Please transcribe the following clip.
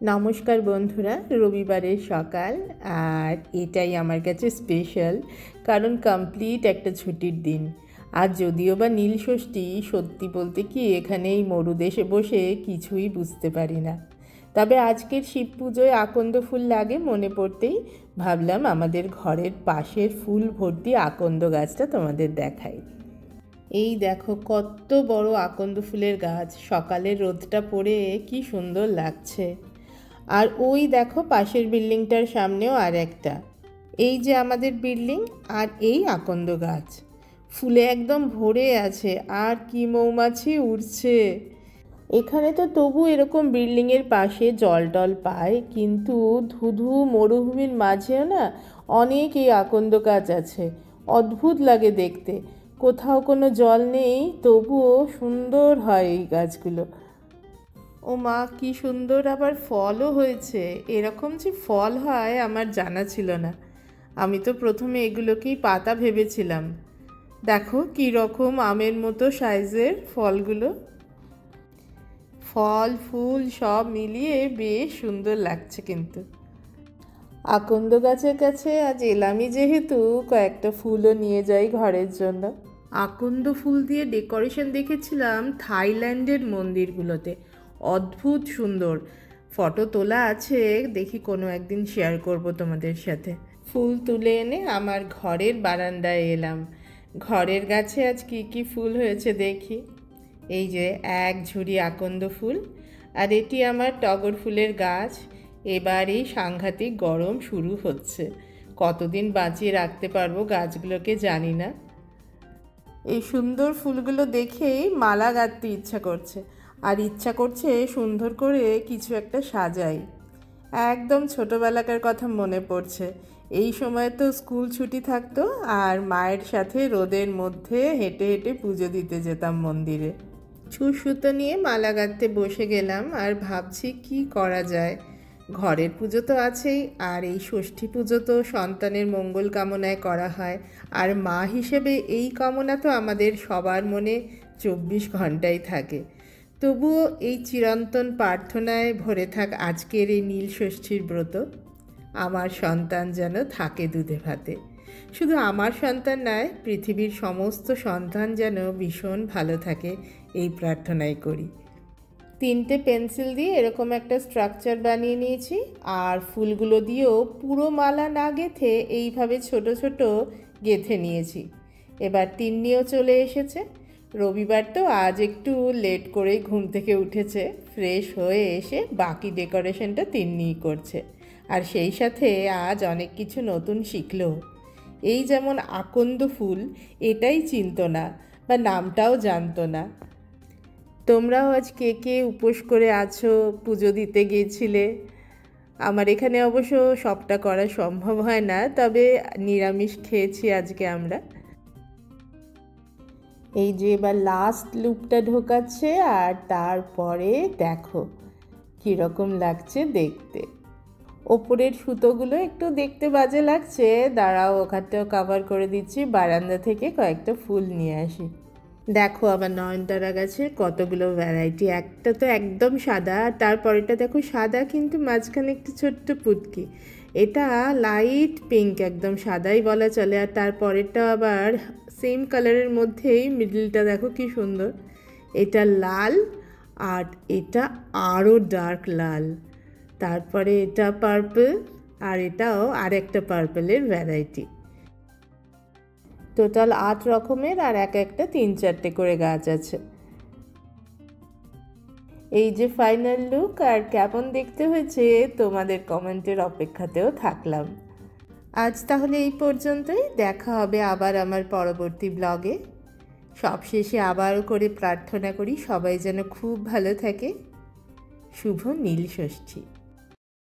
নমস্কার বন্ধুরা, রবিবারের সকাল আর এটাই আমার কাছে স্পেশাল, কারণ কমপ্লিট একটা ছুটির দিন। আর যদিও বা নীল ষষ্ঠী, সত্যি বলতে কি এখানে এই মরুদেশে বসে কিছুই বুঝতে পারি না। তবে আজকের শিব পুজোয় আকন্দ ফুল লাগে মনে পড়তেই ভাবলাম আমাদের ঘরের পাশের ফুল ভর্তি আকন্দ গাছটা তোমাদের দেখাই। এই দেখো কত বড় আকন্দ ফুলের গাছ, সকালের রোদটা পড়ে কি সুন্দর লাগছে। আর ওই দেখো পাশের বিল্ডিংটার সামনেও আর একটা, এই যে আমাদের বিল্ডিং আর এই আকন্দ গাছ ফুলে একদম ভরে আছে। আর কি মৌমাছি উড়ছে এখানে। তো তবু এরকম বিল্ডিংয়ের পাশে জল টল পায়, কিন্তু ধুধু মরুভূমির মাঝেও না অনেক এই আকন্দ গাছ আছে। অদ্ভুত লাগে দেখতে, কোথাও কোনো জল নেই তবুও সুন্দর হয় এই গাছগুলো। ও মা, কি সুন্দর আবার ফলও হয়েছে। এরকম যে ফল হয় আমার জানা ছিল না। আমি তো প্রথমে এগুলোকেই পাতা ভেবেছিলাম। দেখো কি রকম আমের মতো সাইজের ফলগুলো, ফল ফুল সব মিলিয়ে বেশ সুন্দর লাগছে। কিন্তু আকন্দ গাছের কাছে আজ এলামই যেহেতু, কয়েকটা ফুলও নিয়ে যাই ঘরের জন্য। আকন্দ ফুল দিয়ে ডেকোরেশন দেখেছিলাম থাইল্যান্ডের মন্দিরগুলোতে, অদ্ভুত সুন্দর। ফটো তোলা আছে, দেখি কোনো একদিন শেয়ার করব তোমাদের সাথে। ফুল তুলে এনে আমার ঘরের বারান্দায় এলাম। ঘরের গাছে আজ কি কি ফুল হয়েছে দেখি। এই যে এক ঝুড়ি আকন্দ ফুল, আর এটি আমার টগর ফুলের গাছ। এবারই সাংঘাতিক গরম শুরু হচ্ছে, কতদিন বাঁচিয়ে রাখতে পারবো গাছগুলোকে জানি না। এই সুন্দর ফুলগুলো দেখেই মালা গাঁথতে ইচ্ছা করছে, আর ইচ্ছা করছে সুন্দর করে কিছু একটা সাজাই। একদম ছোটোবেলাকার কথা মনে পড়ছে। এই সময় তো স্কুল ছুটি থাকতো আর মায়ের সাথে রোদের মধ্যে হেঁটে হেঁটে পুজো দিতে যেতাম মন্দিরে। ছুঁচ সুতো নিয়ে মালা গাঁথতে বসে গেলাম আর ভাবছি কি করা যায়। ঘরের পুজো তো আছেই, আর এই ষষ্ঠী পুজো তো সন্তানের মঙ্গল কামনায় করা হয়। আর মা হিসেবে এই কামনা তো আমাদের সবার মনে 24 ঘন্টাই থাকে। তবুও এই চিরন্তন প্রার্থনায় ভরে থাক আজকের এই নীল ষষ্ঠীর ব্রত। আমার সন্তান যেন থাকে দুধে ভাতে। শুধু আমার সন্তান নয়, পৃথিবীর সমস্ত সন্তান যেন ভীষণ ভালো থাকে, এই প্রার্থনাই করি। 3টে পেন্সিল দিয়ে এরকম একটা স্ট্রাকচার বানিয়ে নিয়েছি, আর ফুলগুলো দিয়েও পুরো মালা না গেঁথে এইভাবে ছোট ছোট গেঁথে নিয়েছি। এবার তিন্নিও চলে এসেছে। রবিবার তো আজ একটু লেট করেই ঘুম থেকে উঠেছে, ফ্রেশ হয়ে এসে বাকি ডেকোরেশনটা তিন্নিই করছে। আর সেই সাথে আজ অনেক কিছু নতুন শিখলো। এই যেমন আকন্দ ফুল, এটাই চিনতো না বা নামটাও জানতো না। তোমরাও আজ কে কে উপোস করে আছো, পুজো দিতে গিয়েছিলে? আমার এখানে অবশ্য সবটা করা সম্ভব হয় না, তবে নিরামিষ খেয়েছি আজকে আমরা। এই যে এবার লাস্ট লুপটা ঢোকাচ্ছে, আর তারপরে দেখো কীরকম লাগছে দেখতে। ওপরের সুতোগুলো একটু দেখতে বাজে লাগছে, দাঁড়াও ওখানটাও কভার করে দিচ্ছি। বারান্দা থেকে কয়েকটা ফুল নিয়ে আসি। দেখো আবার নয়নতারা গাছের কতগুলো ভ্যারাইটি। একটা তো একদম সাদা, তারপরেটা দেখো সাদা কিন্তু মাঝখানে একটু ছোট্ট পুটকি। এটা লাইট পিঙ্ক, একদম সাদাই বলা চলে। আর তারপরেরটা আবার সেম কালারের মধ্যেই মিডলটা দেখো কি সুন্দর। এটা লাল, আর এটা আরও ডার্ক লাল। তারপরে এটা পার্পল, আর এটাও আর একটা পার্পলের ভ্যারাইটি। টোটাল 8 রকমের, আর এক একটা 3-4টে করে গাছ আছে। এই যে ফাইনাল লুক, আর কেমন দেখতে হয়েছে তোমাদের কমেন্টের অপেক্ষাতেও থাকলাম। আজ তাহলে এই পর্যন্তই, দেখা হবে আবার আমার পরবর্তী ব্লগে। সবশেষে আবারও করে প্রার্থনা করি সবাই যেন খুব ভালো থাকে। শুভ নীল ষষ্ঠী।